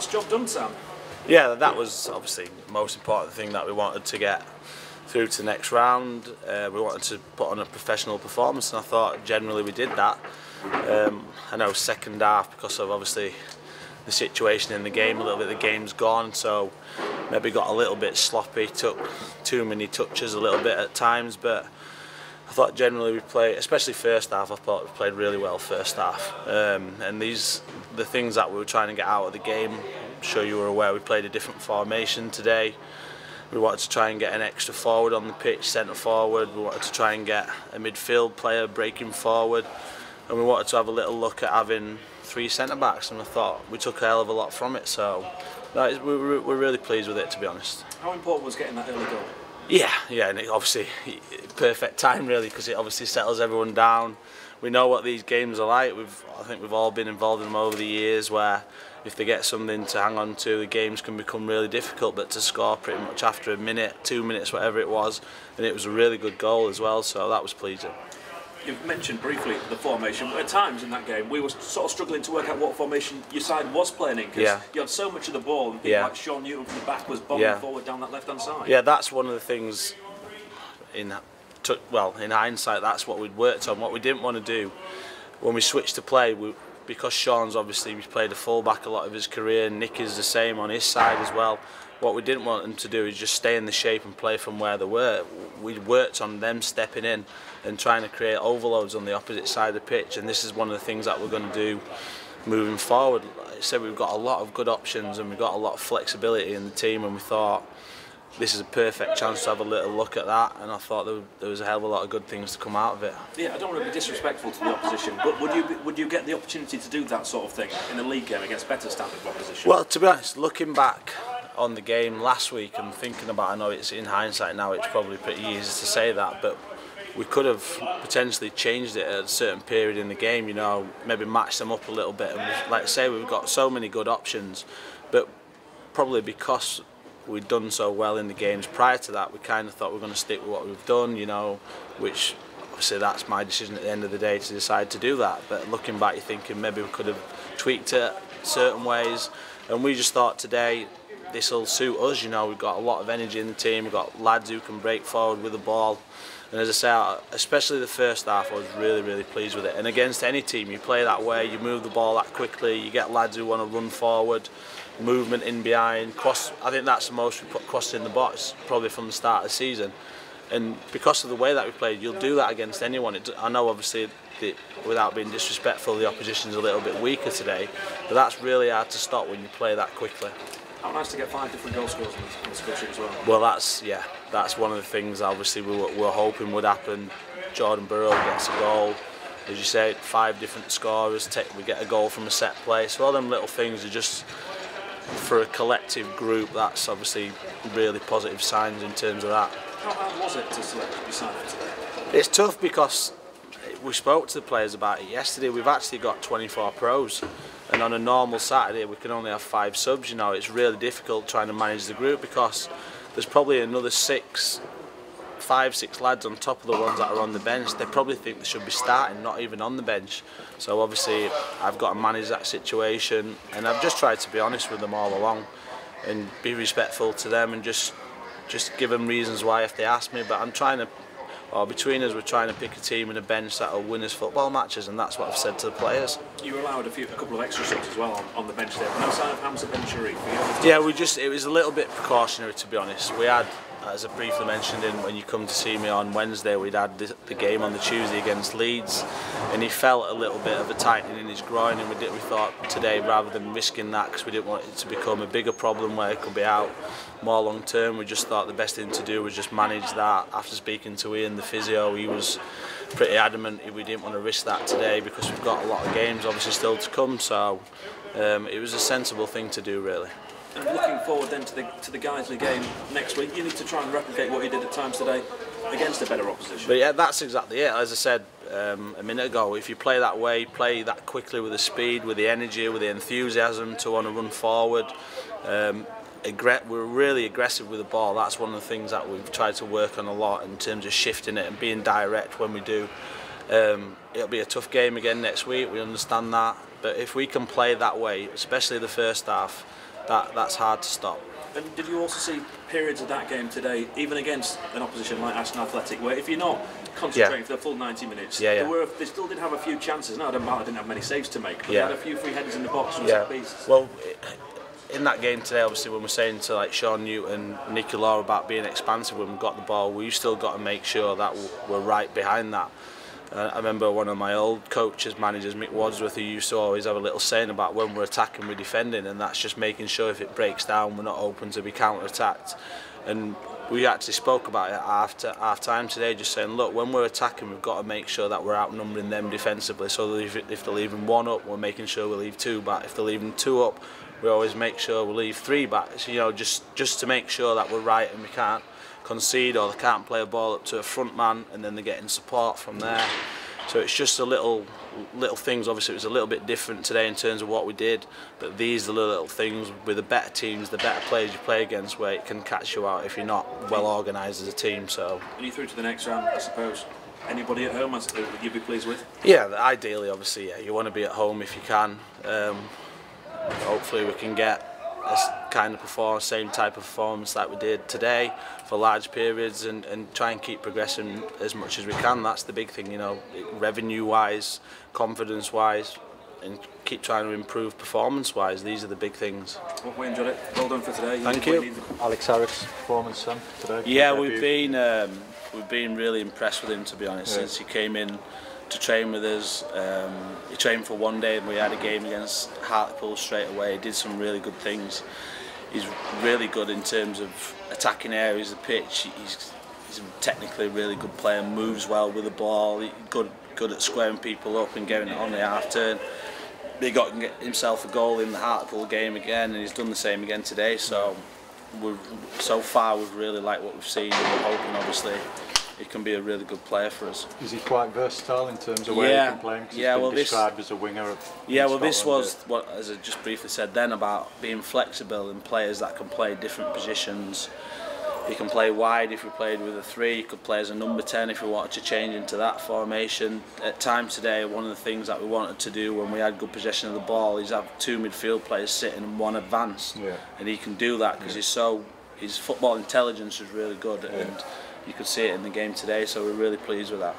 that's job done, Sam. Yeah, that was obviously the most important thing that we wanted to get through to the next round. We wanted to put on a professional performance, and I thought generally we did that. I know second half, because of obviously the situation in the game, a little bit of the game's gone, so maybe got a little bit sloppy, took too many touches a little bit at times, but I thought generally we played, especially first half, I thought we played really well first half. And the things that we were trying to get out of the game, I'm sure you were aware we played a different formation today. We wanted to try and get an extra forward on the pitch, centre forward. We wanted to try and get a midfield player breaking forward, and we wanted to have a little look at having 3 centre backs, and I thought we took a hell of a lot from it. So no, we're really pleased with it, to be honest. How important was getting that early goal? Yeah, and it obviously perfect time really, because it obviously settles everyone down. We know what these games are like. I think we've all been involved in them over the years, where if they get something to hang on to, the games can become really difficult. But to score pretty much after a minute, 2 minutes, whatever it was, and it was a really good goal as well, so that was pleasing. You've mentioned briefly the formation. At times in that game, we were sort of struggling to work out what formation your side was playing in, because you had so much of the ball, and people like Sean Newton from the back was bombing forward down that left-hand side. Yeah, that's one of the things, in hindsight, that's what we'd worked on. What we didn't want to do when we switched to play, because Sean's obviously played a full-back a lot of his career, Nick is the same on his side as well. What we didn't want them to do is just stay in the shape and play from where they were. We worked on them stepping in and trying to create overloads on the opposite side of the pitch, and this is one of the things that we're going to do moving forward. Like I said, we've got a lot of good options and we've got a lot of flexibility in the team, and we thought this is a perfect chance to have a little look at that, and I thought there was a hell of a lot of good things to come out of it. Yeah, I don't want to be disrespectful to the opposition, but would you get the opportunity to do that sort of thing in a league game against better standard opposition? Well, to be honest, looking back on the game last week and thinking about, I know it's in hindsight now, it's probably pretty easy to say that, but we could have potentially changed it at a certain period in the game, you know, maybe matched them up a little bit. And like I say, we've got so many good options, but probably because we'd done so well in the games prior to that, we kind of thought we're going to stick with what we've done, you know, which obviously that's my decision at the end of the day to decide to do that. But looking back, you're thinking maybe we could have tweaked it certain ways, and we just thought today this will suit us, you know. We've got a lot of energy in the team, we've got lads who can break forward with the ball, and as I say, especially the first half, I was really pleased with it. And against any team, you play that way, you move the ball that quickly, you get lads who want to run forward, movement in behind, cross. I think that's the most we put cross in the box probably from the start of the season, and because of the way that we played, you'll do that against anyone. I know obviously, without being disrespectful, the opposition's a little bit weaker today, but that's really hard to stop when you play that quickly. How nice to get 5 different goal scorers on the score sheet as well. Well, that's one of the things obviously we were hoping would happen. Jordan Burrow gets a goal, as you say, 5 different scorers, we get a goal from a set play, so all them little things are just, for a collective group, that's obviously really positive signs in terms of that. How hard was it to select your side for today? It's tough because we spoke to the players about it yesterday. We've actually got 24 pros, and on a normal Saturday we can only have 5 subs. You know, it's really difficult trying to manage the group because there's probably another 5, 6 lads on top of the ones that are on the bench. They probably think they should be starting, not even on the bench. So obviously I've got to manage that situation, and I've just tried to be honest with them all along and be respectful to them and just give them reasons why if they ask me. But I'm trying to, or between us, we're trying to pick a team and a bench that will win us football matches, and that's what I've said to the players. You were allowed a couple of extra subs as well on the bench there, outside of Hamza Ben Sharif. Yeah, it was a little bit precautionary, to be honest. We had, as I briefly mentioned when you come to see me on Wednesday, we'd had the game on the Tuesday against Leeds, and he felt a little bit of a tightening in his groin, and we thought today, rather than risking that, because we didn't want it to become a bigger problem where it could be out more long term, we just thought the best thing to do was just manage that. After speaking to Ian, the physio, he was pretty adamant we didn't want to risk that today because we've got a lot of games obviously still to come, so it was a sensible thing to do really. And looking forward then to the Guiseley game next week, you need to try and replicate what you did at times today against a better opposition. But yeah, that's exactly it. As I said a minute ago, if you play that way, play that quickly with the speed, with the energy, with the enthusiasm to want to run forward, we're really aggressive with the ball. That's one of the things that we've tried to work on a lot in terms of shifting it and being direct when we do. It'll be a tough game again next week, we understand that, but if we can play that way, especially the first half, that's hard to stop. And did you also see periods of that game today, even against an opposition like Ashton Athletic, where if you're not concentrating for the full 90 minutes, they still did have a few chances. No, Adam Bala didn't have many saves to make, but they had a few free headers in the box and set pieces. Well, in that game today, obviously, when we're saying to like Sean Newton, Nicky Law about being expansive when we got the ball, we've still got to make sure that we're right behind that. I remember one of my old coaches, managers, Mick Wadsworth, who used to always have a little saying about when we're attacking, we're defending, and that's just making sure if it breaks down, we're not open to be counter-attacked. And we actually spoke about it after half-time today, just saying, look, when we're attacking, we've got to make sure that we're outnumbering them defensively. So that if they're leaving 1 up, we're making sure we leave 2 back. If they're leaving 2 up, we always make sure we leave 3 back. So, you know, just to make sure that we're right and we can't concede, or they can't play a ball up to a front man and then they're getting support from there. So it's just a little things. Obviously it was a little bit different today in terms of what we did, but these are the little things with the better teams, the better players you play against, where it can catch you out if you're not well organised as a team. So and you through to the next round, I suppose. Anybody at home would you be pleased with? Yeah, ideally, obviously, yeah, you want to be at home if you can. Hopefully we can get a kind of same type of performance that we did today for large periods, and try and keep progressing as much as we can. That's the big thing, you know, revenue-wise, confidence-wise, and keep trying to improve performance-wise. These are the big things. Well, we enjoyed it. Well done for today. Thank you. Alex Harris' performance today. Yeah, we've been really impressed with him, to be honest, since he came in to train with us. He trained for 1 day and we had a game against Hartlepool straight away. He did some really good things. He's really good in terms of attacking areas of the pitch. He's technically a really good player, moves well with the ball, he's good at squaring people up and getting it on the half turn. He got himself a goal in the Hartlepool game again, and he's done the same again today. So so far we've really liked what we've seen, and we're hoping obviously he can be a really good player for us. Is he quite versatile in terms of where he can play? He's been described as a winger. This was what, as I just briefly said then, about being flexible and players that can play different positions. He can play wide if we played with a 3, he could play as a number 10 if we wanted to change into that formation. At times today, one of the things that we wanted to do when we had good possession of the ball is have 2 midfield players sitting and 1 advanced. And he can do that because his football intelligence is really good, and you could see it in the game today, so we're really pleased with that.